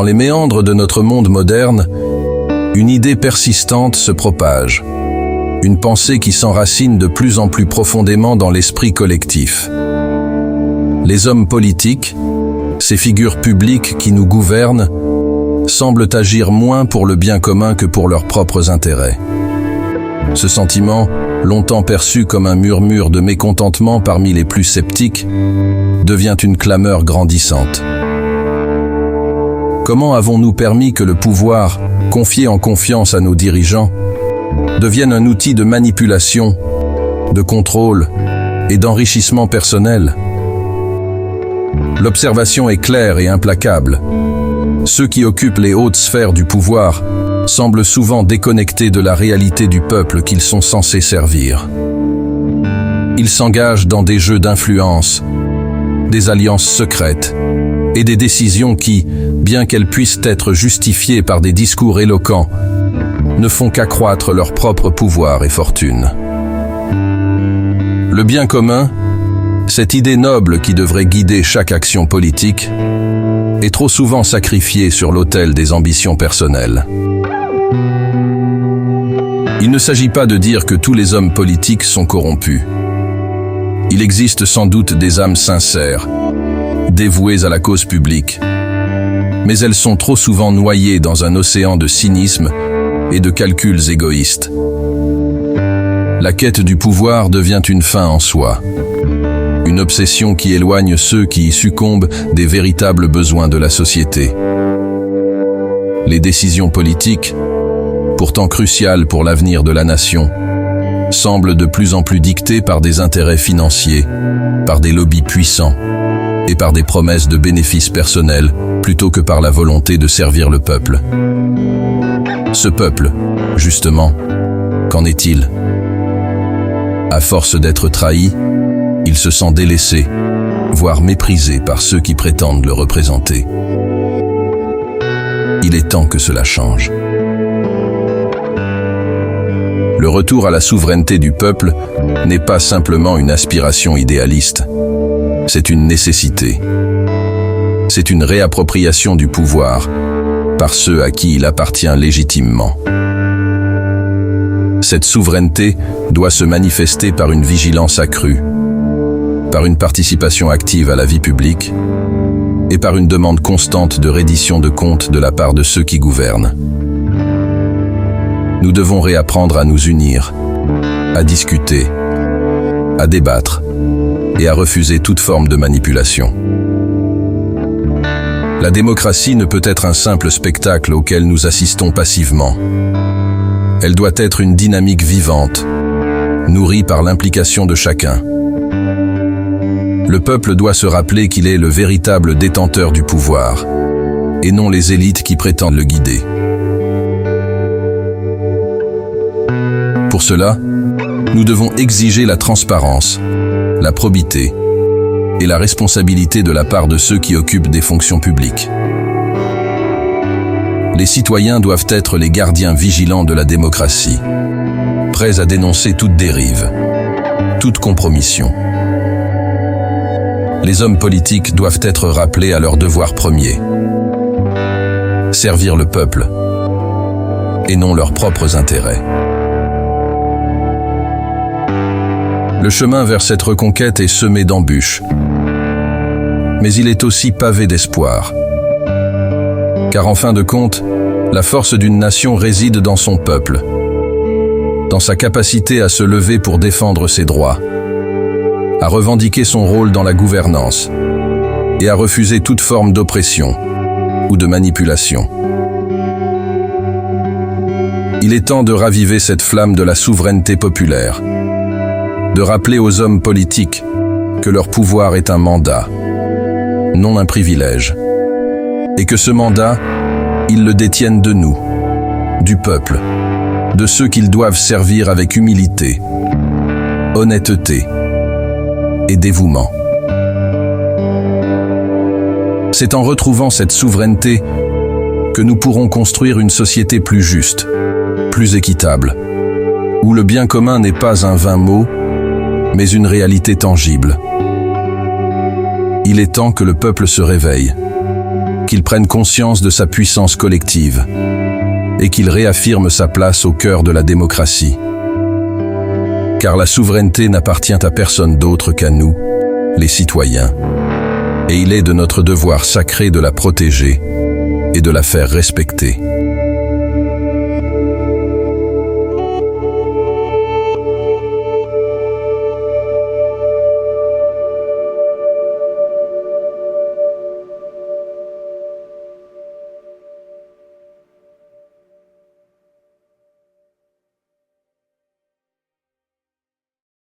Dans les méandres de notre monde moderne, une idée persistante se propage, une pensée qui s'enracine de plus en plus profondément dans l'esprit collectif. Les hommes politiques, ces figures publiques qui nous gouvernent, semblent agir moins pour le bien commun que pour leurs propres intérêts. Ce sentiment, longtemps perçu comme un murmure de mécontentement parmi les plus sceptiques, devient une clameur grandissante. Comment avons-nous permis que le pouvoir, confié en confiance à nos dirigeants, devienne un outil de manipulation, de contrôle et d'enrichissement personnel? L'observation est claire et implacable. Ceux qui occupent les hautes sphères du pouvoir semblent souvent déconnectés de la réalité du peuple qu'ils sont censés servir. Ils s'engagent dans des jeux d'influence, des alliances secrètes et des décisions qui, bien qu'elles puissent être justifiées par des discours éloquents, ne font qu'accroître leur propre pouvoir et fortune. Le bien commun, cette idée noble qui devrait guider chaque action politique, est trop souvent sacrifiée sur l'autel des ambitions personnelles. Il ne s'agit pas de dire que tous les hommes politiques sont corrompus. Il existe sans doute des âmes sincères, dévouées à la cause publique, mais elles sont trop souvent noyées dans un océan de cynisme et de calculs égoïstes. La quête du pouvoir devient une fin en soi, une obsession qui éloigne ceux qui y succombent des véritables besoins de la société. Les décisions politiques, pourtant cruciales pour l'avenir de la nation, semblent de plus en plus dictées par des intérêts financiers, par des lobbies puissants et par des promesses de bénéfices personnels plutôt que par la volonté de servir le peuple. Ce peuple, justement, qu'en est-il? À force d'être trahi, il se sent délaissé, voire méprisé par ceux qui prétendent le représenter. Il est temps que cela change. Le retour à la souveraineté du peuple n'est pas simplement une aspiration idéaliste, c'est une nécessité. C'est une réappropriation du pouvoir par ceux à qui il appartient légitimement. Cette souveraineté doit se manifester par une vigilance accrue, par une participation active à la vie publique et par une demande constante de reddition de comptes de la part de ceux qui gouvernent. Nous devons réapprendre à nous unir, à discuter, à débattre et à refuser toute forme de manipulation. La démocratie ne peut être un simple spectacle auquel nous assistons passivement. Elle doit être une dynamique vivante, nourrie par l'implication de chacun. Le peuple doit se rappeler qu'il est le véritable détenteur du pouvoir, et non les élites qui prétendent le guider. Pour cela, nous devons exiger la transparence, la probité et la responsabilité de la part de ceux qui occupent des fonctions publiques. Les citoyens doivent être les gardiens vigilants de la démocratie, prêts à dénoncer toute dérive, toute compromission. Les hommes politiques doivent être rappelés à leur devoir premier, servir le peuple et non leurs propres intérêts. Le chemin vers cette reconquête est semé d'embûches, mais il est aussi pavé d'espoir. Car en fin de compte, la force d'une nation réside dans son peuple, dans sa capacité à se lever pour défendre ses droits, à revendiquer son rôle dans la gouvernance et à refuser toute forme d'oppression ou de manipulation. Il est temps de raviver cette flamme de la souveraineté populaire, de rappeler aux hommes politiques que leur pouvoir est un mandat, non un privilège, et que ce mandat, ils le détiennent de nous, du peuple, de ceux qu'ils doivent servir avec humilité, honnêteté et dévouement. C'est en retrouvant cette souveraineté que nous pourrons construire une société plus juste, plus équitable, où le bien commun n'est pas un vain mot, mais une réalité tangible. Il est temps que le peuple se réveille, qu'il prenne conscience de sa puissance collective et qu'il réaffirme sa place au cœur de la démocratie. Car la souveraineté n'appartient à personne d'autre qu'à nous, les citoyens, et il est de notre devoir sacré de la protéger et de la faire respecter.